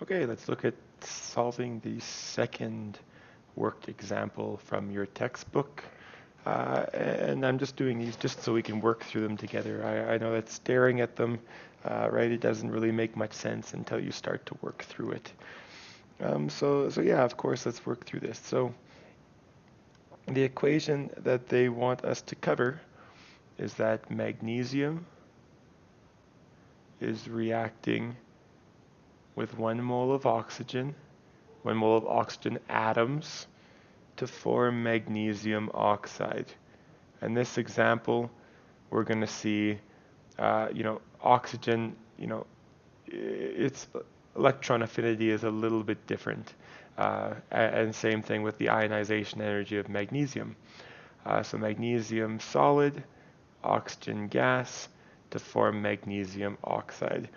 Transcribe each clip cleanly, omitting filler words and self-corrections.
Okay, let's look at solving the second worked example from your textbook. And I'm just doing these just so we can work through them together. I know that staring at them, right, it doesn't really make much sense until you start to work through it. So yeah, of course, let's work through this. So the equation that they want us to cover is that magnesium is reacting with 1 mole of oxygen, 1 mole of oxygen atoms to form magnesium oxide. In this example, we're going to see, oxygen, its electron affinity is a little bit different. And same thing with the ionization energy of magnesium. So magnesium solid, oxygen gas to form magnesium oxide.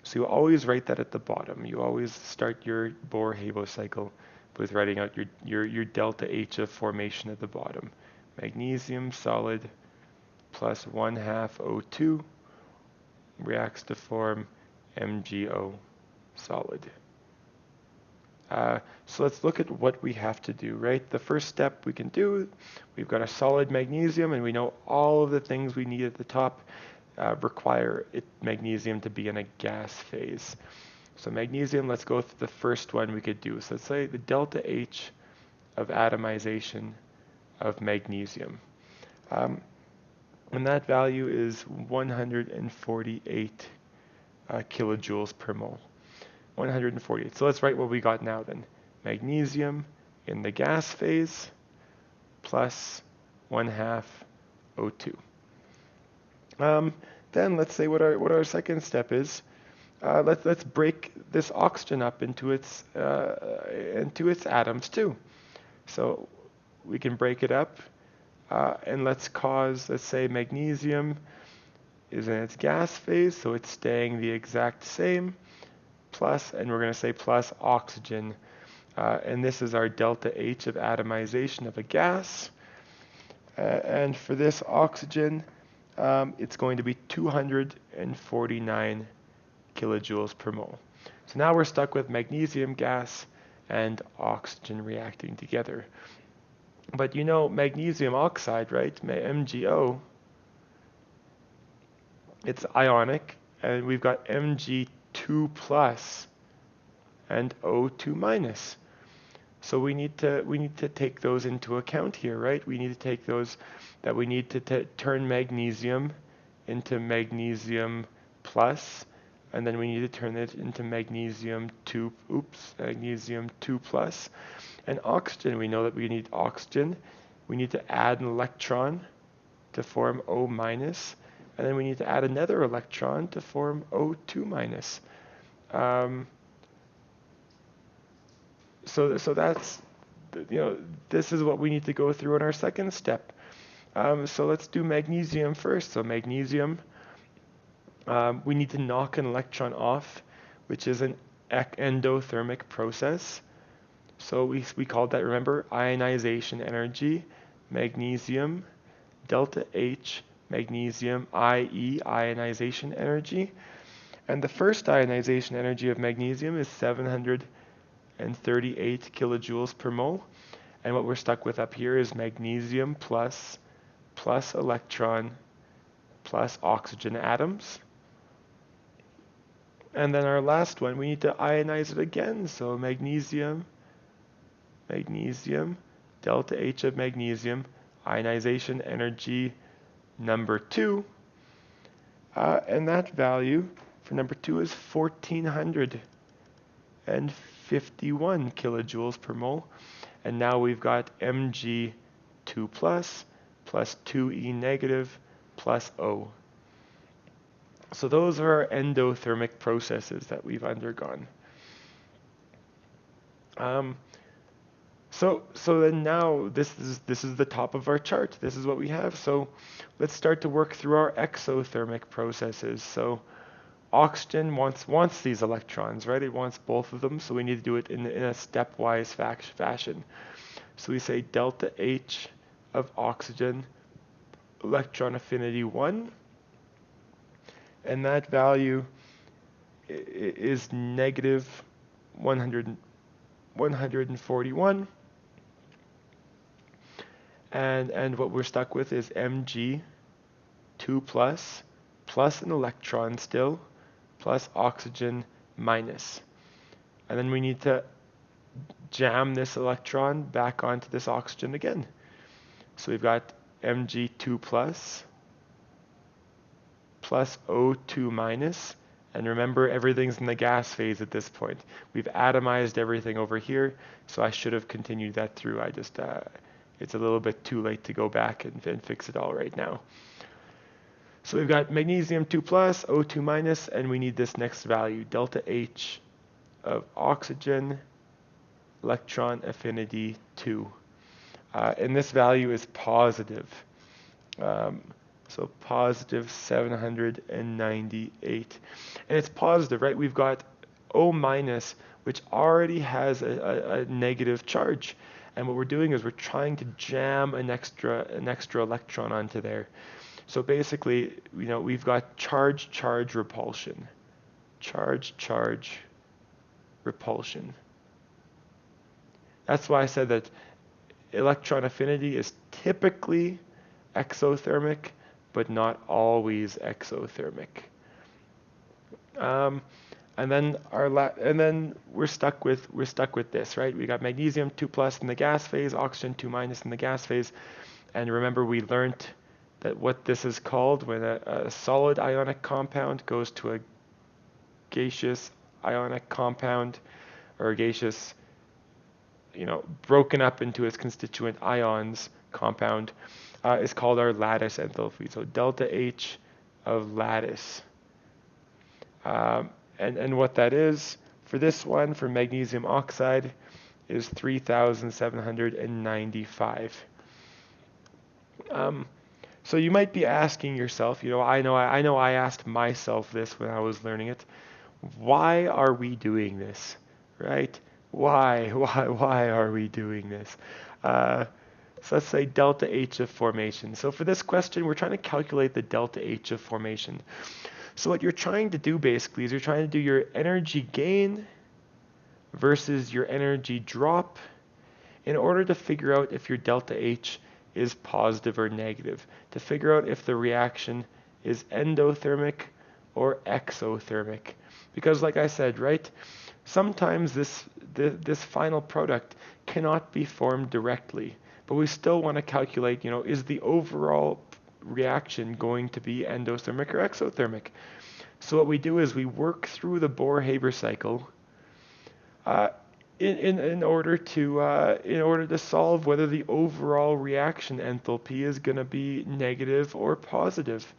So you always write that at the bottom. You always start your Bohr-Haber cycle with writing out your delta H of formation at the bottom. Magnesium solid plus 1/2 O2 reacts to form MgO solid. So let's look at what we have to do, right? The first step we can do, we've got a solid magnesium, and we know all of the things we need at the top require magnesium to be in a gas phase. So magnesium, let's go through the first one we could do. So let's say the delta H of atomization of magnesium. And that value is 148 kilojoules per mole. 148. So let's write what we got now then. Magnesium in the gas phase plus 1/2 O2. Then let's say what our second step is. Let's break this oxygen up into its atoms too. So we can break it up, and let's say magnesium is in its gas phase, so it's staying the exact same. Plus, and we're going to say plus oxygen, and this is our delta H of atomization of a gas. And for this oxygen, it's going to be 249 kilojoules per mole. So now we're stuck with magnesium gas and oxygen reacting together. But you know magnesium oxide, right? MgO, it's ionic, and we've got Mg2 plus and O2 minus. So we need to take those into account here, right? We need to take those that we need to turn magnesium into magnesium plus, and then we need to turn it into magnesium 2 plus. And oxygen, we know that we need oxygen. We need to add an electron to form O minus, and then we need to add another electron to form O2 minus. So that's, this is what we need to go through in our second step. So let's do magnesium first. So magnesium, we need to knock an electron off, which is an endothermic process. So we called that, remember, ionization energy, magnesium, delta H, magnesium, IE, ionization energy. And the first ionization energy of magnesium is 738 kilojoules per mole. And what we're stuck with up here is magnesium plus electron plus oxygen atoms. And then our last one, we need to ionize it again. So magnesium, delta H of magnesium, ionization energy number 2. And that value for number 2 is 1451 kilojoules per mole. And now we've got Mg2 plus 2E negative plus O. So those are our endothermic processes that we've undergone. So then now this is the top of our chart. This is what we have. So let's start to work through our exothermic processes. So oxygen wants these electrons, right? It wants both of them, so we need to do it in a stepwise fashion. So we say delta H of oxygen, electron affinity 1, and that value is negative 141. And what we're stuck with is Mg 2 plus an electron still, plus oxygen minus. And then we need to jam this electron back onto this oxygen again. So we've got Mg2 plus O2 minus. And remember, everything's in the gas phase at this point. We've atomized everything over here, so I should have continued that through. I just, it's a little bit too late to go back and fix it all right now. So we've got magnesium 2 plus, O2 minus, and we need this next value, delta H of oxygen, electron affinity 2. And this value is positive. So positive 798. And it's positive, right? We've got O minus, which already has a negative charge. And what we're doing is we're trying to jam an extra electron onto there. So basically, we've got charge repulsion. Charge repulsion. That's why I said that electron affinity is typically exothermic, but not always exothermic. And then we're stuck with this, right? We got magnesium 2 plus in the gas phase, oxygen 2 minus in the gas phase, and remember we learned that what this is called when a solid ionic compound goes to a gaseous ionic compound, or a gaseous, broken up into its constituent ions compound, is called our lattice enthalpy. So delta H of lattice. And what that is, for this one, for magnesium oxide, is 3,795. So you might be asking yourself, I know I asked myself this when I was learning it. Why are we doing this, right? Why are we doing this? So let's say delta H of formation. So for this question, we're trying to calculate the delta H of formation. So what you're trying to do basically is you're trying to do your energy gain versus your energy drop in order to figure out if your delta H is positive or negative, to figure out if the reaction is endothermic or exothermic. Because like I said, right, sometimes this final product cannot be formed directly. But we still want to calculate, is the overall reaction going to be endothermic or exothermic? So what we do is we work through the Bohr-Haber cycle in order to solve whether the overall reaction enthalpy is going to be negative or positive.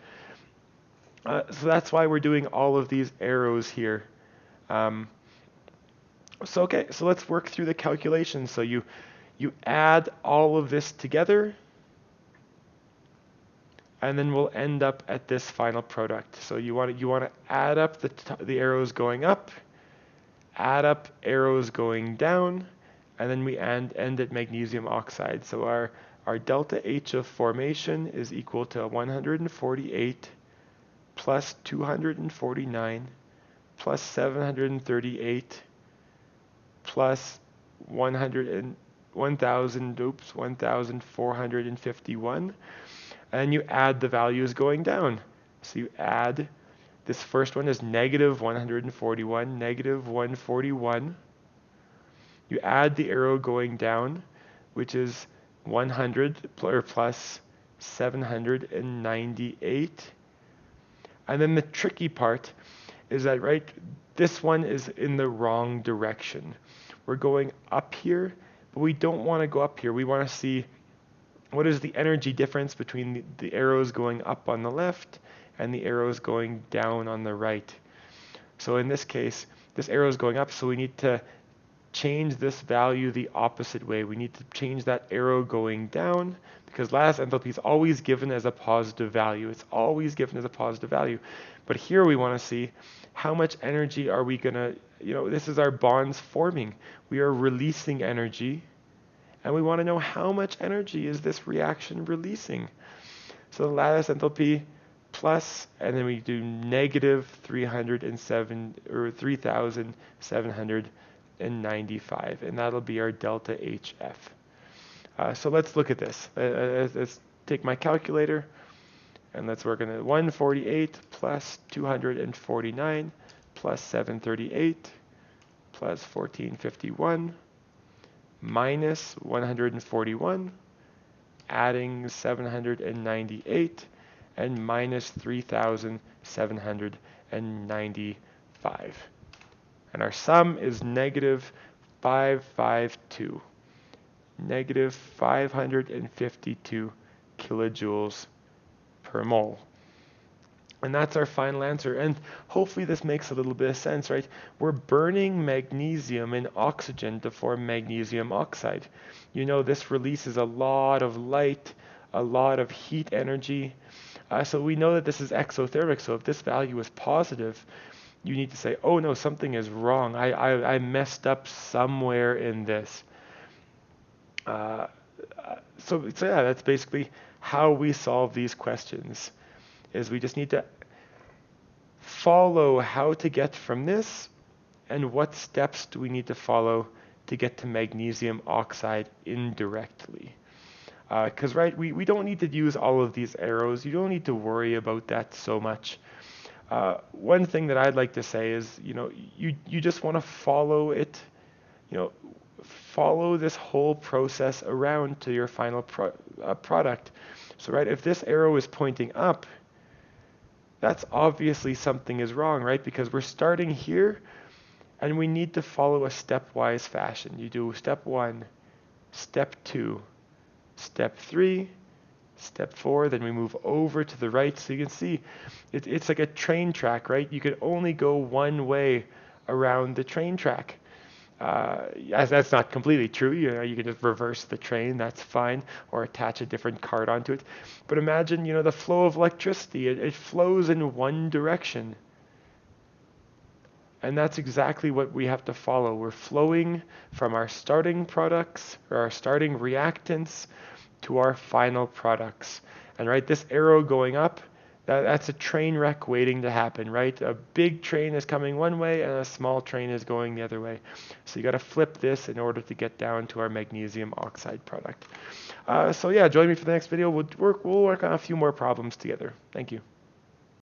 So that's why we're doing all of these arrows here. So let's work through the calculations. So you add all of this together, and then we'll end up at this final product. So you want to add up the arrows going up, add up arrows going down, and then we end at magnesium oxide. So our delta H of formation is equal to 148 plus 249 plus 738 plus 1,451, and you add the values going down. So you add, this first one is negative 141, negative 141. You add the arrow going down, which is 100 or plus 798. And then the tricky part is that, right, this one is in the wrong direction. We're going up here, but we don't want to go up here. We want to see what is the energy difference between the arrows going up on the left and the arrows going down on the right. So in this case, this arrow is going up, so we need to change this value the opposite way. We need to change that arrow going down, because lattice enthalpy is always given as a positive value. It's always given as a positive value. But here we want to see how much energy are we going to, this is our bonds forming. We are releasing energy, and we want to know how much energy is this reaction releasing. So the lattice enthalpy plus, and then we do negative 307 or 3,798. and that'll be our delta HF. So let's look at this. Let's take my calculator and let's work on it. 148 plus 249 plus 738 plus 1451 minus 141, adding 798, and minus 3,795. And our sum is negative 552. Negative 552 kilojoules per mole. And that's our final answer. And hopefully this makes a little bit of sense, right? We're burning magnesium and oxygen to form magnesium oxide. You know, this releases a lot of light, a lot of heat energy. So we know that this is exothermic. So if this value is positive, you need to say, oh no, something is wrong. I messed up somewhere in this. So yeah, that's basically how we solve these questions. Is we just need to follow how to get from this and what steps do we need to follow to get to magnesium oxide indirectly. Because right, we don't need to use all of these arrows. You don't need to worry about that so much. One thing that I'd like to say is, you just want to follow it, follow this whole process around to your final product. So right, if this arrow is pointing up, that's obviously something is wrong, right? Because we're starting here and we need to follow a stepwise fashion. You do step 1, step 2, step 3, step 4, then we move over to the right. So you can see it's like a train track, right? You can only go one way around the train track. That's not completely true. You can just reverse the train, that's fine, or attach a different cart onto it. But imagine, the flow of electricity. It flows in one direction. And that's exactly what we have to follow. We're flowing from our starting products, or our starting reactants, to our final products. And right, this arrow going up, that's a train wreck waiting to happen, right? A big train is coming one way and a small train is going the other way. So you got to flip this in order to get down to our magnesium oxide product. So yeah, join me for the next video. We'll work on a few more problems together. Thank you.